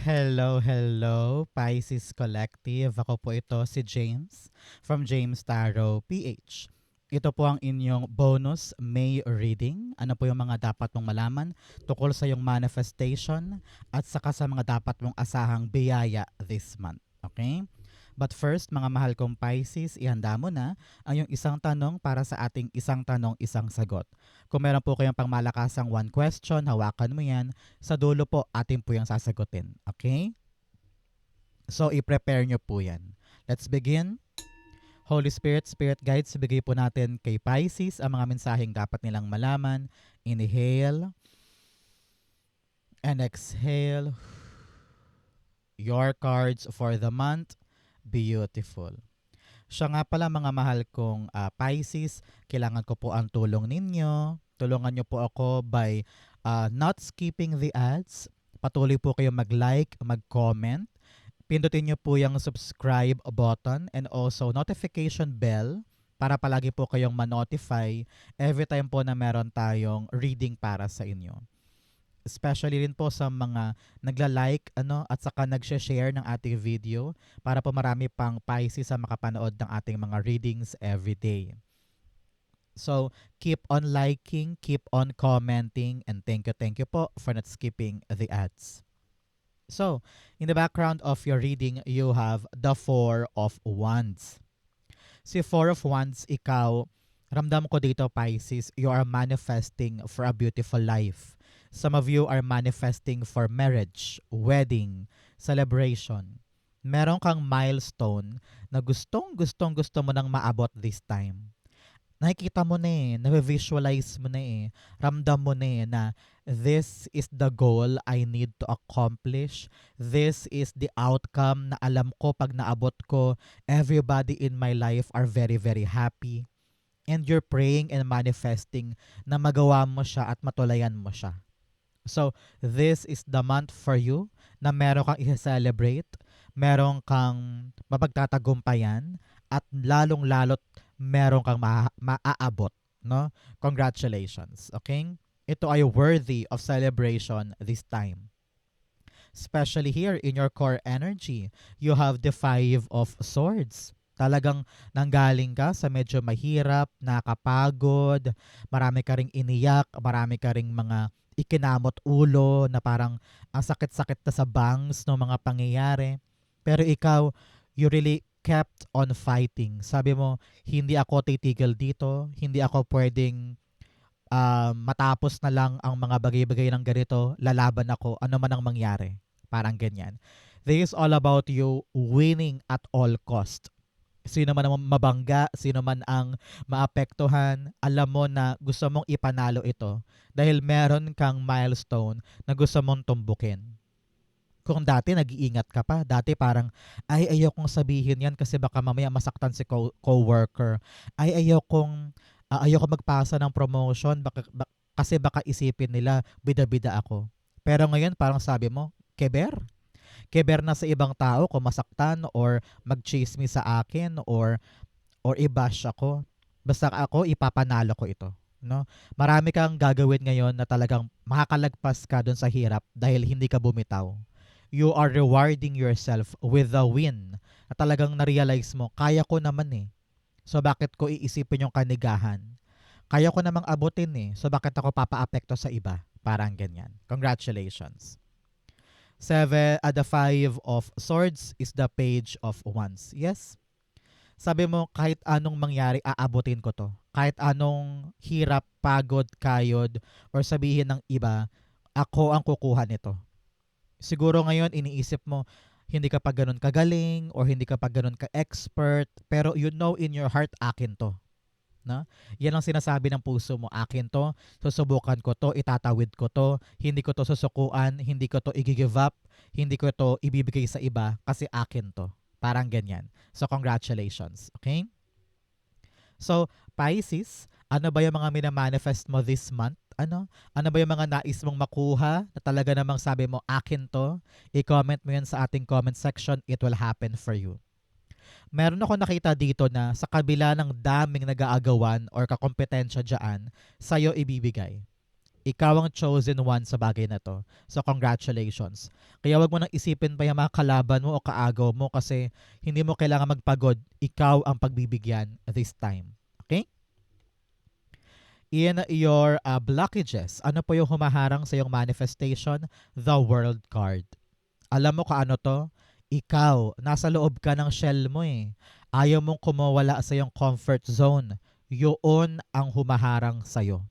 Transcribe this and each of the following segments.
Hello, hello, Pisces Collective. Ako po ito si James from James Tarot PH. Ito po ang inyong bonus May reading. Ano po yung mga dapat mong malaman tungkol sa iyong manifestation at saka sa mga dapat mong asahang biyaya this month. Okay? But first, mga mahal kong Pisces, ihanda mo na ang yung isang tanong para sa ating isang tanong, isang sagot. Kung meron po kayong pangmalakasang one question, hawakan mo yan. Sa dulo po, atin po yung sasagutin. Okay? So, i-prepare nyo po yan. Let's begin. Holy Spirit, Spirit Guides, bigay po natin kay Pisces ang mga mensaheng dapat nilang malaman. Inhale and exhale. Your cards for the month. Beautiful. Siya nga pala mga mahal kong Pisces, kailangan ko po ang tulong ninyo. Tulungan nyo po ako by not skipping the ads. Patuloy po kayo mag-like, mag-comment. Pindutin nyo po yung subscribe button and also notification bell para palagi po kayong ma-notify every time po na meron tayong reading para sa inyo. Especially rin po sa mga nagla-like at saka nag-share ng ating video para po marami pang Pisces sa makapanood ng ating mga readings every day. So, keep on liking, keep on commenting, and thank you po for not skipping the ads. So, in the background of your reading, you have the Four of Wands. Si Four of Wands, ikaw, ramdam ko dito Pisces, you are manifesting for a beautiful life. Some of you are manifesting for marriage, wedding, celebration. Meron kang milestone na gusto mo nang maabot this time. Nakikita mo na na-visualize mo na ramdam mo na this is the goal I need to accomplish. This is the outcome na alam ko pag naabot ko, everybody in my life are very, very happy. And you're praying and manifesting na magawa mo siya at matulayan mo siya. So, this is the month for you na meron kang i-celebrate, meron kang mapagtatagumpayan, at lalong-lalot meron kang maaabot. No? Congratulations. Okay? Ito ay worthy of celebration this time. Especially here in your core energy, you have the Five of Swords. Talagang nanggaling ka sa medyo mahirap, nakapagod, marami ka ring iniyak, marami ka ring mga ikinamot ulo na parang ang sakit-sakit na sa bangs ng mga pangyayari. Pero ikaw, you really kept on fighting. Sabi mo, hindi ako titigil dito, hindi ako pwedeng matapos na lang ang mga bagay-bagay ng ganito, lalaban ako, ano man ang mangyari. Parang ganyan. This is all about you winning at all cost. Sino man ang mabangga, sino man ang maapektuhan, alam mo na gusto mong ipanalo ito dahil meron kang milestone na gusto mong tumbukin. Kung dati nag-iingat ka pa, dati parang, ay ayokong sabihin yan kasi baka mamaya masaktan si co-worker. Ay ayoko magpasa ng promotion kasi baka isipin nila bida-bida ako. Pero ngayon parang sabi mo, keber na sa ibang tao kung masaktan or mag-chismis sa akin or i-bash ako. Basta ako, ipapanalo ko ito. No? Marami kang gagawin ngayon na talagang makakalagpas ka dun sa hirap dahil hindi ka bumitaw. You are rewarding yourself with a win na talagang na-realize mo, kaya ko naman So bakit ko iisipin yung kanigahan? Kaya ko namang abutin so bakit ako papaapekto sa iba? Parang ganyan. Congratulations. The Five of Swords is the Page of Wands. Yes? Sabi mo, kahit anong mangyari, aabutin ko to. Kahit anong hirap, pagod, kayod, or sabihin ng iba, ako ang kukuha nito. Siguro ngayon, iniisip mo, hindi ka pa ganun kagaling, or hindi ka pa ganun ka-expert, pero you know in your heart, akin to. No? Yan ang sinasabi ng puso mo, akin to, susubukan ko to, itatawid ko to, hindi ko to susukuan, hindi ko to i-give up, hindi ko to ibibigay sa iba kasi akin to. Parang ganyan. So congratulations. Okay? So Pisces, ano ba yung mga minamanifest mo this month? Ano ba yung mga nais mong makuha na talaga namang sabi mo, akin to? I-comment mo yan sa ating comment section. It will happen for you. Meron ako nakita dito na sa kabila ng daming nag-aagawan or kakompetensya dyan, sa'yo ibibigay. Ikaw ang chosen one sa bagay na to. So, congratulations. Kaya wag mo nang isipin pa yung mga kalaban mo o kaagaw mo kasi hindi mo kailangan magpagod. Ikaw ang pagbibigyan this time. Okay? In your blockages, ano po yung humaharang sa iyong manifestation? The World card. Alam mo kaano to? Ikaw, nasa loob ka ng shell mo eh. Ayaw mong kumawala sa iyong comfort zone. Yun ang humaharang sa'yo.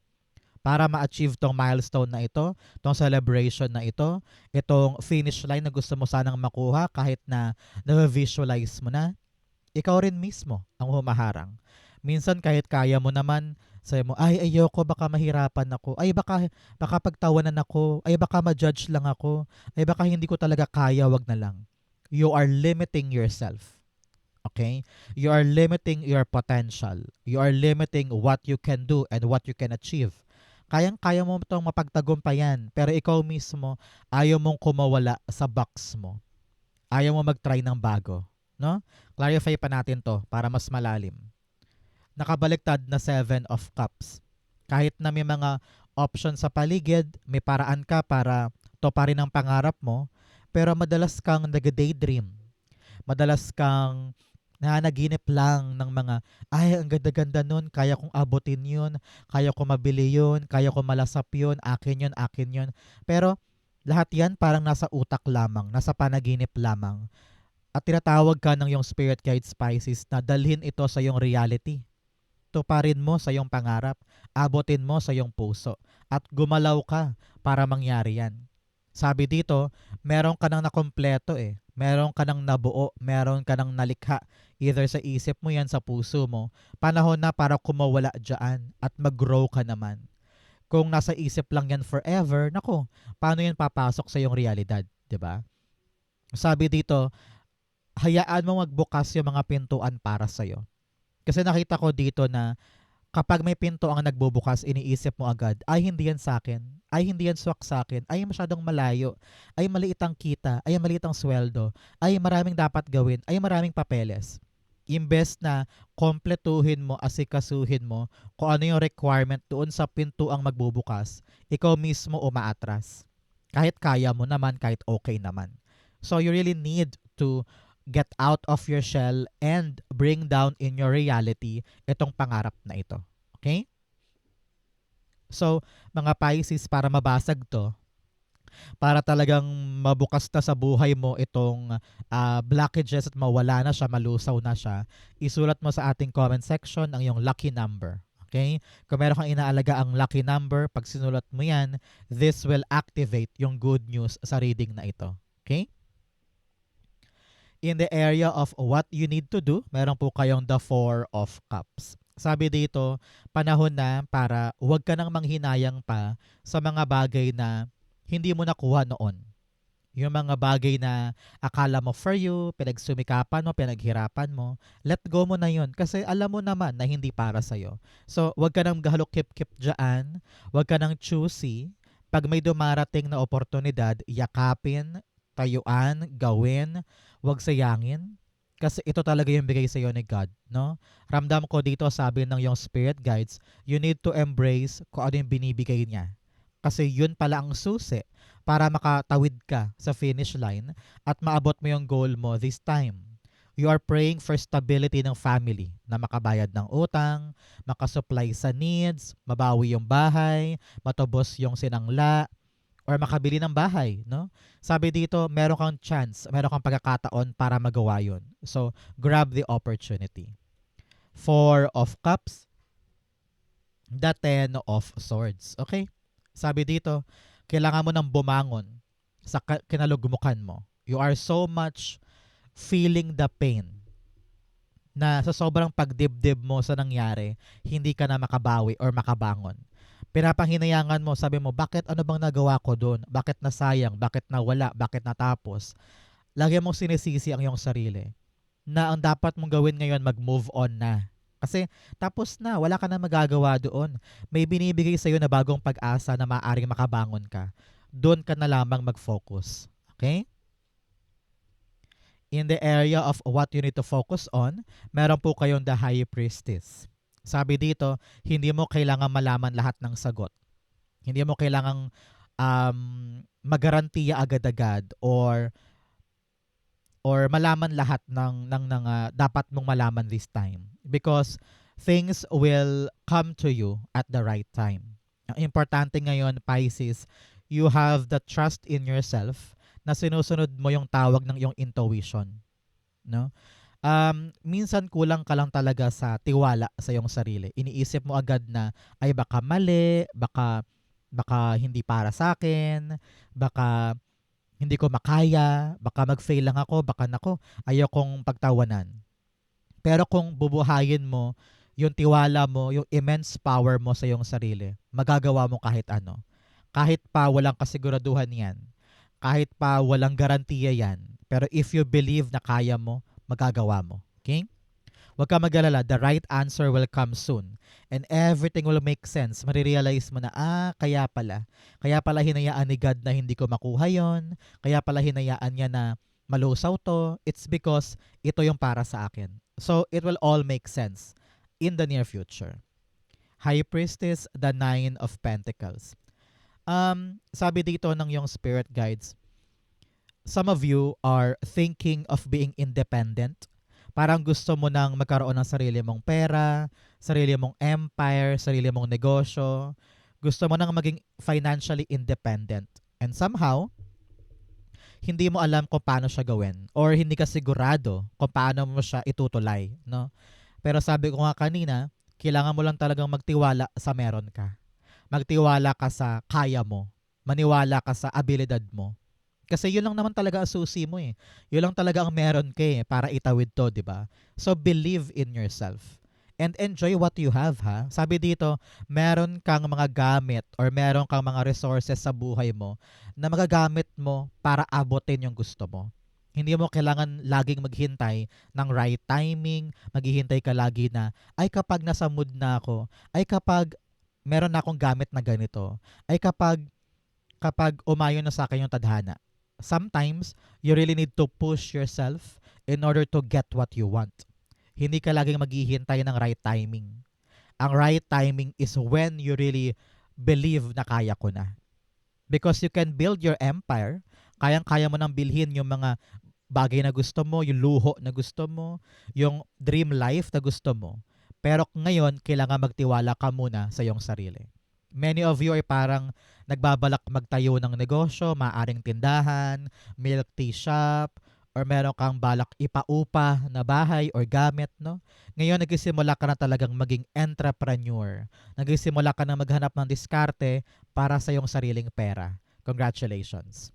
Para ma-achieve tong milestone na ito, tong celebration na ito, itong finish line na gusto mo sanang makuha kahit na na-visualize mo na, ikaw rin mismo ang humaharang. Minsan kahit kaya mo naman, sabi mo, ay ayoko, baka mahirapan ako, ay baka pagtawanan ako, ay baka ma-judge lang ako, ay baka hindi ko talaga kaya, wag na lang. You are limiting yourself. Okay? You are limiting your potential. You are limiting what you can do and what you can achieve. Kayang-kaya mo itong mapagtagumpayan, pero ikaw mismo, ayaw mong kumawala sa box mo. Ayaw mo mag-try ng bago. No? Clarify pa natin to para mas malalim. Nakabaliktad na 7 of Cups. Kahit na may mga options sa paligid, may paraan ka para tuparin ang pangarap mo, pero madalas kang nag-daydream. Madalas kang nanaginip lang ng mga, ay, ang ganda-ganda nun, kaya kong abutin yun, kaya ko mabili yun, kaya ko malasap yun, akin yun, akin yun. Pero lahat yan parang nasa utak lamang, nasa panaginip lamang. At tinatawag ka ng yung spirit guide Pisces na dalhin ito sa yung reality. Tuparin mo sa yung pangarap, abutin mo sa yung puso, at gumalaw ka para mangyari yan. Sabi dito, meron ka nang nakompleto eh. Meron ka nang nabuo, meron ka nang nalikha. Either sa isip mo yan, sa puso mo. Panahon na para kumawala dyan at mag-grow ka naman. Kung nasa isip lang yan forever, nako, paano yan papasok sa iyong realidad? 'Di ba? Sabi dito, hayaan mo magbukas yung mga pintuan para sa'yo. Kasi nakita ko dito na kapag may pinto ang nagbubukas, iniisip mo agad, ay hindi yan sa akin, ay hindi yan swak sa akin, ay masyadong malayo, ay maliit ang kita, ay maliit ang sweldo, ay maraming dapat gawin, ay maraming papeles. Imbes na kompletuhin mo, asikasuhin mo kung ano yung requirement doon sa pinto ang magbubukas, ikaw mismo umaatras. Kahit kaya mo naman, kahit okay naman. So you really need to get out of your shell and bring down in your reality itong pangarap na ito. Okay? So, mga Pisces, para mabasag to, para talagang mabukas na sa buhay mo itong blockages at mawala na siya, malusaw na siya, isulat mo sa ating comment section ang iyong lucky number. Okay? Kung meron kang inaalaga ang lucky number, pag sinulat mo yan, this will activate yung good news sa reading na ito. Okay? In the area of what you need to do, meron po kayong the 4 of Cups. Sabi dito, panahon na para huwag ka nang manghinayang pa sa mga bagay na hindi mo nakuha noon. Yung mga bagay na akala mo for you, pinagsumikapan mo, pinaghirapan mo, let go mo na yun kasi alam mo naman na hindi para sa'yo. So, huwag ka nang gahalok-kip-kip dyan, huwag ka nang choosy. Pag may dumarating na oportunidad, yakapin, tayuan, gawin, huwag sayangin. Kasi ito talaga yung bigay sa iyo ni God, no? Ramdam ko dito, sabi ng yung spirit guides, you need to embrace kung ano yung binibigay niya. Kasi yun pala ang susi para makatawid ka sa finish line at maabot mo yung goal mo this time. You are praying for stability ng family na makabayad ng utang, makasupply sa needs, mabawi yung bahay, matubos yung sinangla, or makabili ng bahay, no? Sabi dito, meron kang chance, meron kang pagkakataon para magawa yun. So, grab the opportunity. 4 of Cups, the 10 of Swords. Okay? Sabi dito, kailangan mo nang bumangon sa kinalugmukan mo. You are so much feeling the pain na sa sobrang pagdibdib mo sa nangyari, hindi ka na makabawi or makabangon. Pinapahinayangan mo, sabi mo, bakit ano bang nagawa ko doon? Bakit nasayang? Bakit nawala? Bakit natapos? Lagi mong sinisisi ang iyong sarili na ang dapat mong gawin ngayon, mag-move on na. Kasi tapos na, wala ka na magagawa doon. May binibigay sa iyo na bagong pag-asa na maaaring makabangon ka. Doon ka na lamang mag-focus. Okay? In the area of what you need to focus on, meron po kayong the High Priestess. Sabi dito, hindi mo kailangan malaman lahat ng sagot. Hindi mo kailangang magarantiya agad-agad or malaman lahat ng dapat mong malaman this time, because things will come to you at the right time. Ang importante ngayon, Pisces, you have the trust in yourself na sinusunod mo yung tawag ng iyong intuition, no? Minsan kulang ka lang talaga sa tiwala sa iyong sarili. Iniisip mo agad na ay baka mali, baka hindi para sa akin, baka hindi ko makaya, baka mag-fail lang ako, baka nako, ayokong pagtawanan. Pero kung bubuhayin mo yung tiwala mo, yung immense power mo sa iyong sarili, magagawa mo kahit ano. Kahit pa walang kasiguraduhan yan. Kahit pa walang garantiya yan. Pero if you believe na kaya mo, magagawa mo. Okay? Huwag ka mag-alala, the right answer will come soon. And everything will make sense. Marirealize mo na, kaya pala. Kaya pala hinayaan ni God na hindi ko makuha yon. Kaya pala hinayaan niya na malusaw to. It's because ito yung para sa akin. So, it will all make sense in the near future. High Priestess, the Nine of Pentacles. Sabi dito ng yung spirit guides, some of you are thinking of being independent. Parang gusto mo nang magkaroon ng sarili mong pera, sarili mong empire, sarili mong negosyo. Gusto mo nang maging financially independent. And somehow, hindi mo alam kung paano siya gawin or hindi ka sigurado kung paano mo siya itutulay, no? Pero sabi ko nga kanina, kailangan mo lang talagang magtiwala sa meron ka. Magtiwala ka sa kaya mo. Maniwala ka sa abilidad mo. Kasi yun lang naman talaga ang susi mo eh. Yun lang talaga ang meron ka eh para itawid to, di ba? So believe in yourself. And enjoy what you have, ha? Sabi dito, meron kang mga gamit or meron kang mga resources sa buhay mo na magagamit mo para abutin yung gusto mo. Hindi mo kailangan laging maghintay ng right timing, maghihintay ka lagi na, ay kapag nasa mood na ako, ay kapag meron na akong gamit na ganito, ay kapag umayon na sa akin yung tadhana. Sometimes, you really need to push yourself in order to get what you want. Hindi ka laging maghihintay ng right timing. Ang right timing is when you really believe na kaya ko na. Because you can build your empire, kayang-kaya mo nang bilhin yung mga bagay na gusto mo, yung luho na gusto mo, yung dream life na gusto mo. Pero ngayon, kailangan magtiwala ka muna sa iyong sarili. Many of you ay parang nagbabalak magtayo ng negosyo, maaring tindahan, milk tea shop, or meron kang balak ipaupa na bahay or gamit, no? Ngayon, nagsisimula ka na talagang maging entrepreneur. Nagsisimula ka na maghanap ng diskarte para sa iyong sariling pera. Congratulations.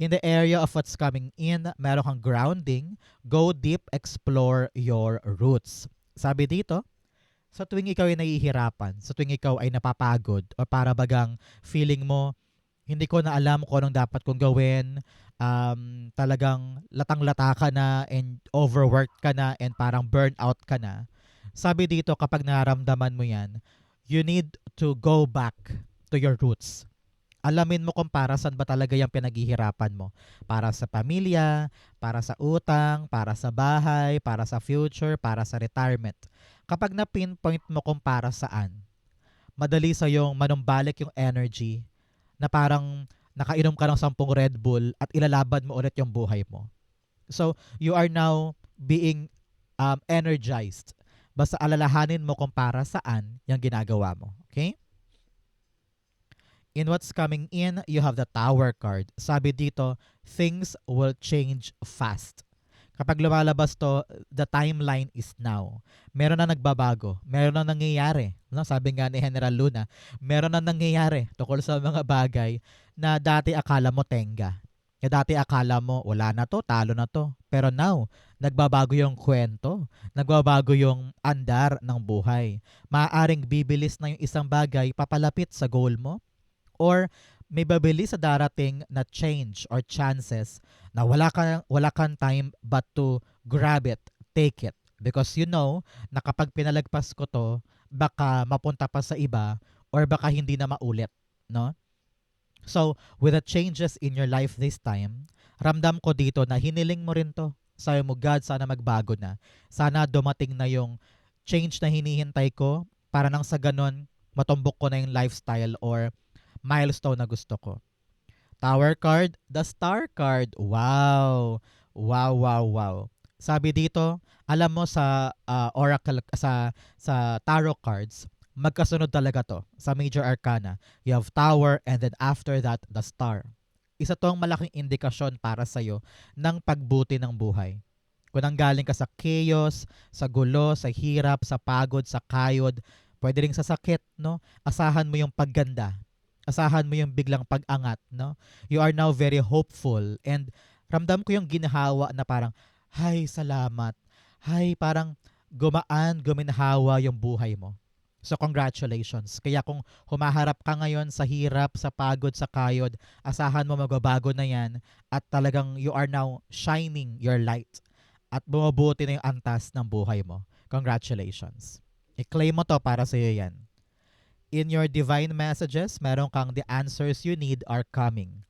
In the area of what's coming in, meron kang grounding, go deep, explore your roots. Sabi dito, sa tuwing ikaw ay nahihirapan, sa tuwing ikaw ay napapagod, o para bagang feeling mo, hindi ko na alam kung anong dapat kong gawin, talagang latang-lata ka na and overworked ka na and parang burnout ka na. Sabi dito, kapag nararamdaman mo yan, you need to go back to your roots. Alamin mo kung para saan ba talaga yung pinaghihirapan mo. Para sa pamilya, para sa utang, para sa bahay, para sa future, para sa retirement. Kapag na-pinpoint mo kung para saan, madali sa yung manumbalik yung energy na parang nakainom ka ng 10 Red Bull at ilalaban mo ulit yung buhay mo. So, you are now being energized. Basta alalahanin mo kung para saan yung ginagawa mo. Okay? In what's coming in, you have the Tower card. Sabi dito, things will change fast. Kapag lumalabas to, the timeline is now. Meron na nagbabago. Meron na nangyayari. No? Sabi nga ni General Luna, meron na nangyayari tungkol sa mga bagay na dati akala mo tenga. Dati akala mo wala na to, talo na to. Pero now, nagbabago yung kwento. Nagbabago yung andar ng buhay. Maaaring bibilis na yung isang bagay papalapit sa goal mo. Or may babili sa darating na change or chances na wala kang time but to grab it, take it. Because you know na kapag pinalagpas ko to, baka mapunta pa sa iba or baka hindi na maulit. No? So, with the changes in your life this time, ramdam ko dito na hiniling mo rin to. Sabi mo, God, sana magbago na. Sana dumating na yung change na hinihintay ko para nang sa ganon, Matumbok ko na yung lifestyle or milestone na gusto ko. Tower card, the star card. Wow. Wow, wow, wow. Sabi dito, alam mo sa oracle sa tarot cards, magkasunod talaga to sa major arcana. You have tower and then after that the star. Isa tong malaking indikasyon para sa iyo ng pagbuti ng buhay. Kung nanggaling ka sa chaos, sa gulo, sa hirap, sa pagod, sa kayod, pwede rin sa sakit, no? Asahan mo yung pagganda. Asahan mo yung biglang pag-angat, no? You are now very hopeful and ramdam ko yung ginhawa na parang, hay, salamat. Hay, parang guminhawa yung buhay mo. So congratulations. Kaya kung humaharap ka ngayon sa hirap, sa pagod, sa kayod, asahan mo magbabago na yan at talagang you are now shining your light at bumubuti na yung antas ng buhay mo. Congratulations. I-claim mo to para sa iyo yan. In your divine messages, meron kang the answers you need are coming.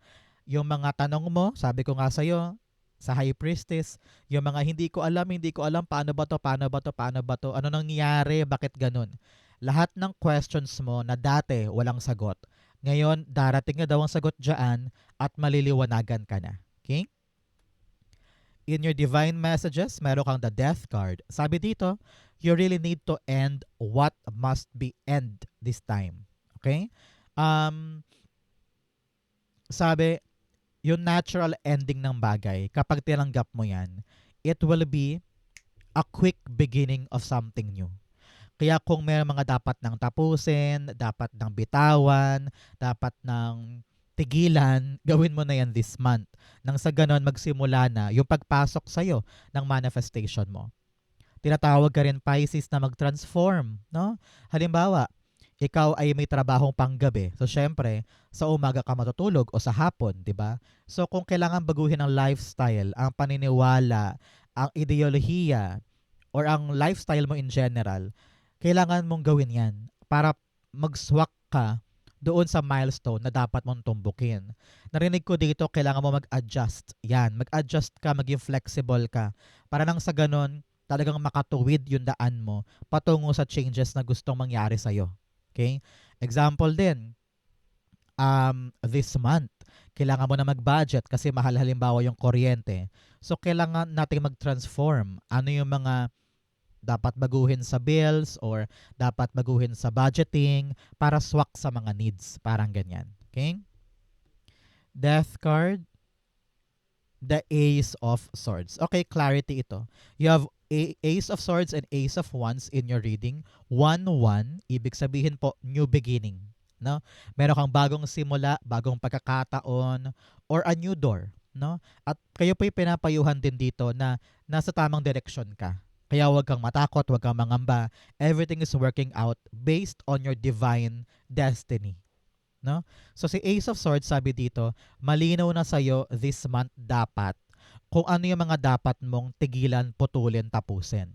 Yung mga tanong mo, sabi ko nga sa iyo, sa High Priestess, yung mga hindi ko alam, paano ba to, ano nangyayari, bakit ganun. Lahat ng questions mo na dati walang sagot, ngayon darating na daw ang sagot dyan at maliliwanagan ka na. Okay? In your divine messages, meron kang the death card. Sabi dito, you really need to end what must be end this time. Okay? Sabi, yung natural ending ng bagay, kapag tinanggap mo yan, it will be a quick beginning of something new. Kaya kung may mga dapat nang tapusin, dapat nang bitawan, dapat nang tigilan, gawin mo na yan this month. Nang sa ganon, magsimula na yung pagpasok sa'yo ng manifestation mo. Tinatawag ka rin Pisces na mag-transform, no? Halimbawa, ikaw ay may trabahong panggabi. So, syempre, sa umaga ka matutulog o sa hapon, di ba? So, kung kailangan baguhin ang lifestyle, ang paniniwala, ang ideolohiya, or ang lifestyle mo in general, kailangan mong gawin yan para mag-swak ka doon sa milestone na dapat mong tumbukin. Narinig ko dito, kailangan mo mag-adjust. Yan, mag-adjust ka, maging flexible ka. Para nang sa ganon, talagang makatuwid yung daan mo patungo sa changes na gustong mangyari sa'yo. Okay? Example din, this month, kailangan mo na mag-budget kasi mahal halimbawa yung kuryente. So, kailangan natin mag-transform. Ano yung mga dapat baguhin sa bills or dapat baguhin sa budgeting para swak sa mga needs. Parang ganyan. Okay? Death card, the Ace of Swords. Okay, clarity ito. You have Ace of Swords and Ace of Wands in your reading. 1-1, ibig sabihin po, new beginning. No? Meron kang bagong simula, bagong pagkakataon, or a new door. No? At kayo po'y pinapayuhan din dito na nasa tamang direksyon ka. Kaya huwag kang matakot, huwag kang mangamba. Everything is working out based on your divine destiny. No? So si Ace of Swords sabi dito, malinaw na sa'yo this month dapat kung ano yung mga dapat mong tigilan, putulin, tapusin.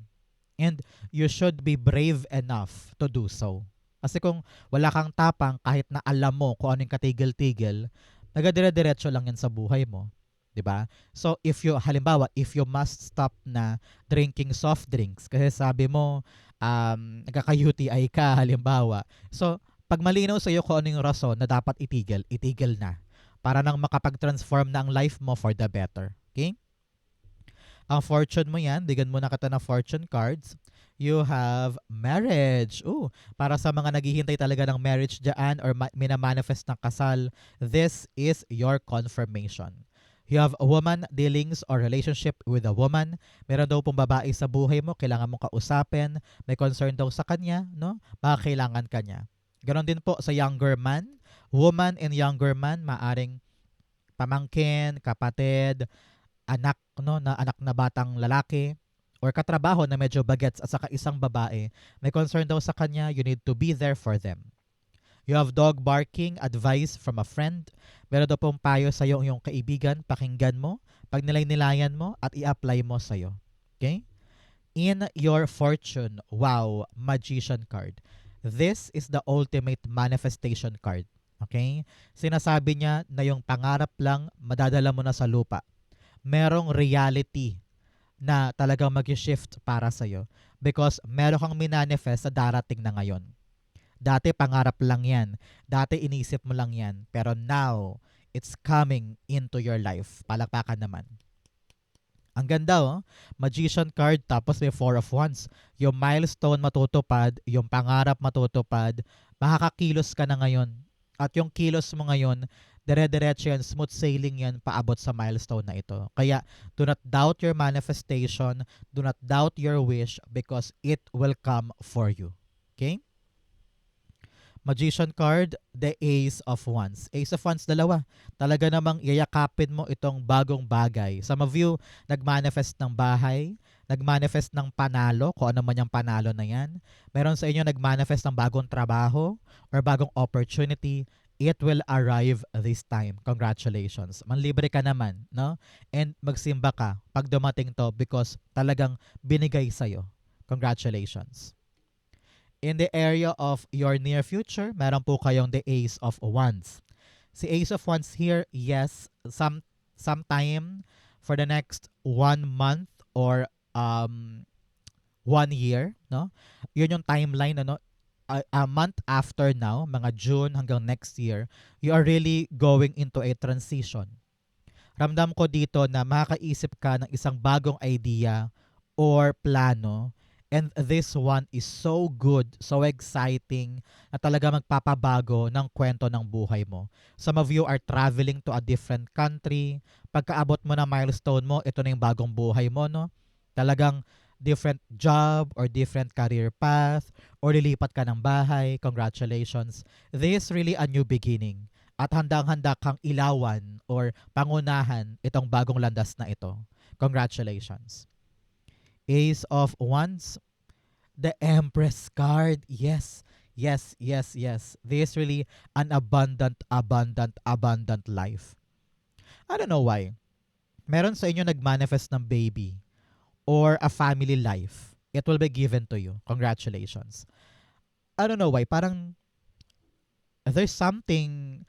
And you should be brave enough to do so. Kasi kung wala kang tapang, kahit na alam mo kung ano yung katigil-tigil, nagadire-diretso lang yan sa buhay mo. 'Di ba? So if you halimbawa, if you must stop na drinking soft drinks kasi sabi mo nagkaka-UTI ka halimbawa. So pag malinaw sa iyo kung ano yung rason na dapat itigil, itigil na para nang makapag-transform na ang life mo for the better. Okay? Ang fortune mo yan, bigyan mo na kita ng fortune cards. You have marriage. Para sa mga naghihintay talaga ng marriage dyan or minamanifest ng kasal, this is your confirmation. You have a woman dealings or relationship with a woman. Meron daw pong babae sa buhay mo, kailangan mong kausapin. May concern daw sa kanya, no? Baka kailangan kanya. Ganon din po sa younger man. Woman and younger man, maaring pamangkin, kapatid, anak, no, na anak na batang lalaki, or katrabaho na medyo bagets at saka isang babae. May concern daw sa kanya, you need to be there for them. You have dog barking, advice from a friend. Meron daw pong payo sa iyong kaibigan, pakinggan mo, pag nilay-nilayan mo, at i-apply mo sa iyo. Okay? In your fortune, wow, magician card. This is the ultimate manifestation card. Okay? Sinasabi niya na yung pangarap lang, madadala mo na sa lupa. Merong reality na talagang mag-shift para sa iyo because meron kang minanifest sa darating na ngayon. Dati pangarap lang yan. Dati inisip mo lang yan. Pero now, it's coming into your life. Palakpakan naman. Ang ganda oh. Magician card tapos may Four of Wands. Yung milestone matutupad, yung pangarap matutupad, makakakilos ka na ngayon. At yung kilos mo ngayon, dire-diretso yan, smooth sailing yan paabot sa milestone na ito. Kaya do not doubt your manifestation, do not doubt your wish because it will come for you. Okay? Magician card, the Ace of Wands. Ace of Wands, dalawa. Talaga namang yayakapin mo itong bagong bagay. Some of you, nagmanifest ng bahay, nagmanifest ng panalo, kung ano man yung panalo na yan. Meron sa inyo nagmanifest ng bagong trabaho or bagong opportunity. It will arrive this time. Congratulations. Manlibre ka naman, no? And magsimba ka pag dumating to because talagang binigay sa'yo. Congratulations. In the area of your near future, meron po kayong the Ace of Wands. Si Ace of Wands here, yes, sometime for the next 1 month or 1 year, no? Yun yung timeline, ano? A month after now, mga June hanggang next year, you are really going into a transition. Ramdam ko dito na makakaisip ka ng isang bagong idea or plano. And this one is so good, so exciting, na talaga magpapabago ng kwento ng buhay mo. Some of you are traveling to a different country. Pagkaabot mo na milestone mo, ito na yung bagong buhay mo, no? Talagang different job or different career path or lilipat ka ng bahay. Congratulations. This is really a new beginning. At handang-handa kang ilawan or pangunahan itong bagong landas na ito. Congratulations. Ace of Wands, the Empress card. Yes, yes, yes, yes. This is really an abundant, abundant, abundant life. I don't know why. Meron sa inyo nagmanifest ng baby or a family life. It will be given to you. Congratulations. I don't know why. Parang there's something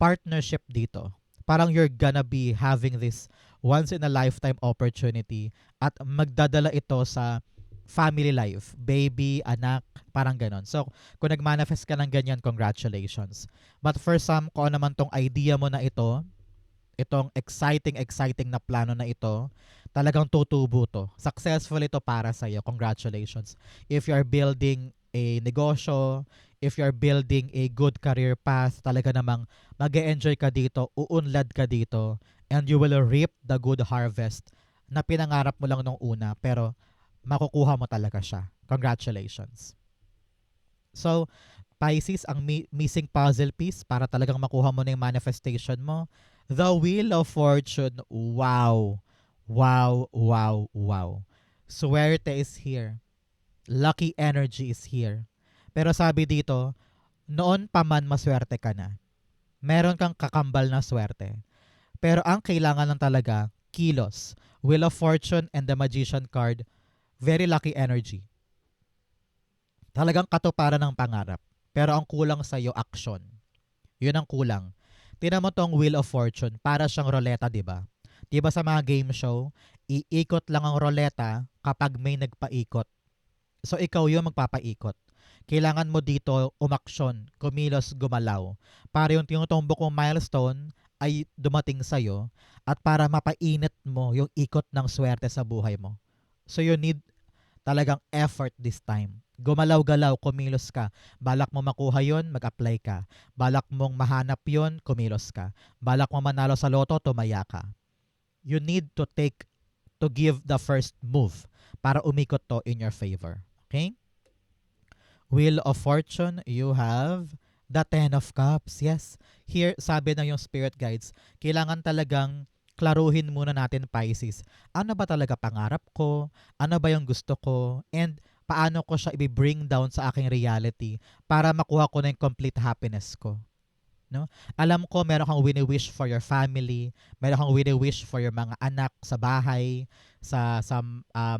partnership dito. Parang you're gonna be having this once in a lifetime opportunity at magdadala ito sa family life, baby, anak, parang ganon. So, kung nag-manifest ka ng ganyan, congratulations. But for some, kung ano naman tong idea mo na ito, itong exciting na plano na ito, talagang tutubo to. Successful ito para sa'yo. Congratulations. If you are building a negosyo, if you are building a good career path, talaga namang mag-e-enjoy ka dito, uunlad ka dito, and you will reap the good harvest na pinangarap mo lang nung una, pero makukuha mo talaga siya. Congratulations. So, Pisces, ang missing puzzle piece para talagang makuha mo na yung manifestation mo, the Wheel of Fortune. Wow. Wow, wow, wow. Swerte is here. Lucky energy is here. Pero sabi dito, noon pa man maswerte ka na. Meron kang kakambal na swerte. Pero ang kailangan lang talaga, kilos. Wheel of Fortune and the Magician card, very lucky energy. Talagang katuparan ng pangarap. Pero ang kulang sa'yo, action. Yun ang kulang. Tingnan mo tong Wheel of Fortune, para siyang roleta, di ba? Di ba sa mga game show, iikot lang ang roleta kapag may nagpaikot. So ikaw yung magpapaikot. Kailangan mo dito umaksyon, kumilos, gumalaw. Para yung tinutumbok mong milestone ay dumating sa'yo at para mapainit mo yung ikot ng swerte sa buhay mo. So you need talagang effort this time. Gumalaw-galaw, kumilos ka. Balak mo makuha yon, mag-apply ka. Balak mong mahanap yon, kumilos ka. Balak mo manalo sa loto, tumaya ka. You need to give the first move para umikot to in your favor. Okay? Wheel of Fortune, you have the Ten of Cups. Yes. Here, sabi ng yung spirit guides, kailangan talagang klaruhin muna natin, Pisces. Ano ba talaga pangarap ko? Ano ba yung gusto ko? And paano ko siya i-bring down sa aking reality para makuha ko na yung complete happiness ko? No? Alam ko meron kang wini-wish for your family, meron kang wini-wish for your mga anak sa bahay, sa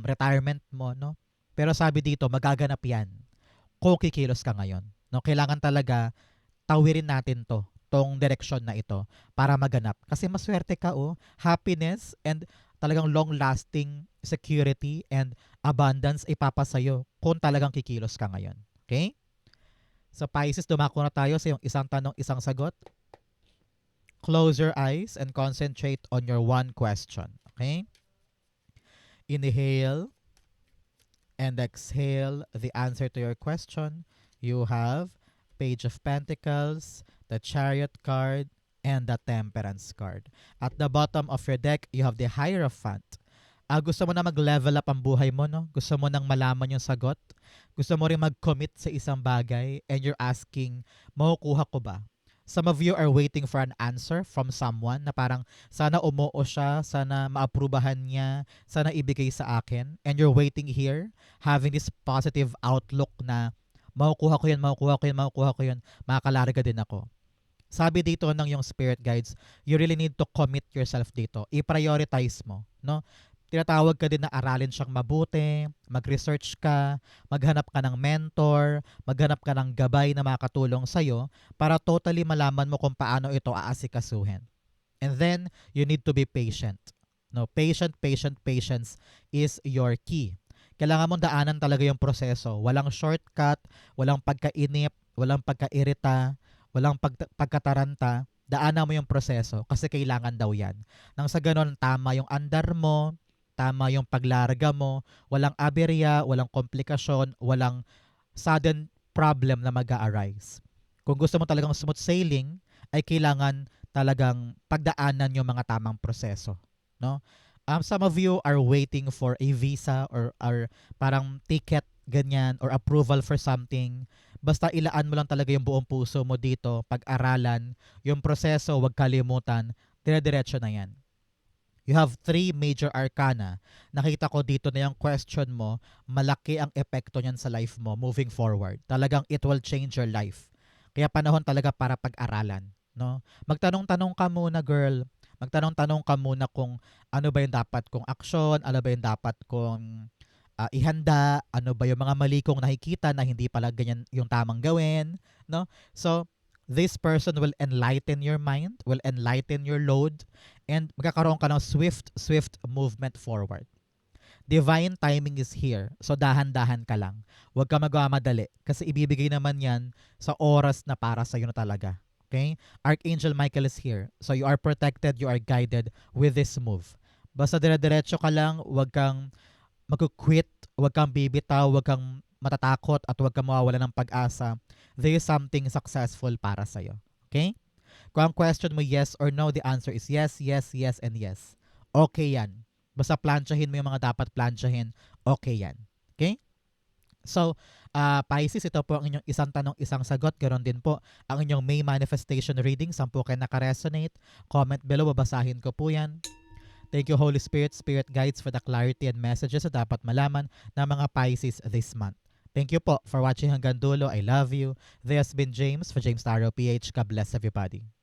retirement mo, no? Pero sabi dito, magaganap 'yan kung kikilos ka ngayon. No, kailangan talaga tawirin natin tong direksyon na ito para maganap. Kasi maswerte ka, happiness and talagang long-lasting security and abundance ipapasayo kung talagang kikilos ka ngayon. Okay? Sa Pisces, dumako na tayo sa yung isang tanong, isang sagot. Close your eyes and concentrate on your one question. Okay? Inhale and exhale the answer to your question. You have Page of Pentacles, the Chariot card, and the Temperance card. At the bottom of your deck, you have the Hierophant. Gusto mo na mag-level up ang buhay mo, no? Gusto mo nang malaman yung sagot? Gusto mo rin mag-commit sa isang bagay and you're asking, makukuha ko ba? Some of you are waiting for an answer from someone na parang sana umuo siya, sana maaprubahan niya, sana ibigay sa akin. And you're waiting here, having this positive outlook na makukuha ko yan, makukuha ko yan, makukuha ko yan, makakalarga din ako. Sabi dito ng yung spirit guides, you really need to commit yourself dito. I-prioritize mo, no? Tinatawag ka din na aralin siyang mabuti, mag-research ka, maghanap ka ng mentor, maghanap ka ng gabay na makatulong sa'yo para totally malaman mo kung paano ito aasikasuhin. And then, you need to be patient. No, patience is your key. Kailangan mong daanan talaga yung proseso. Walang shortcut, walang pagkainip, walang pagkairita, walang pagkataranta. Daanan mo yung proseso kasi kailangan daw yan. Nang sa ganon, tama yung andar mo, tama yung paglarga mo, walang aberya, walang komplikasyon, walang sudden problem na mag-a-arise. Kung gusto mo talagang smooth sailing, ay kailangan talagang pagdaanan yung mga tamang proseso. No? Some of you are waiting for a visa or parang ticket, ganyan, or approval for something. Basta ilaan mo lang talaga yung buong puso mo dito, pag-aralan, yung proseso, wag kalimutan, dire-diretso na yan. You have 3 major arcana. Nakita ko dito na yung question mo, malaki ang epekto niyan sa life mo moving forward. Talagang it will change your life. Kaya panahon talaga para pag-aralan. No? Magtanong-tanong ka muna, girl. Magtanong-tanong ka muna kung ano ba yung dapat kong aksyon, ano ba yung dapat kong ihanda, ano ba yung mga mali kong nakikita na hindi pala ganyan yung tamang gawin. No? So, this person will enlighten your mind, will enlighten your load, and magkakaroon ka ng swift movement forward. Divine timing is here. So dahan-dahan ka lang. Huwag ka magmamadali kasi ibibigay naman yan sa oras na para sa'yo na talaga. Okay? Archangel Michael is here. So you are protected, you are guided with this move. Basta dire-diretso ka lang, huwag kang mag-quit, huwag kang bibitaw, huwag kang matatakot at huwag kang mawawala ng pag-asa. There is something successful para sa'yo. Okay? Kung ang question mo yes or no, the answer is yes, yes, yes, and yes. Okay yan. Basta planchahin mo yung mga dapat planchahin, okay yan. Okay? So, Pisces, ito po ang inyong isang tanong, isang sagot. Ganon din po ang inyong May manifestation reading. Saan po kayo nakaresonate? Comment below, babasahin ko po yan. Thank you, Holy Spirit, Spirit Guides, for the clarity and messages na dapat malaman ng mga Pisces this month. Thank you po for watching hanggang dulo. I love you. This has been James for James Tarot PH. God bless everybody.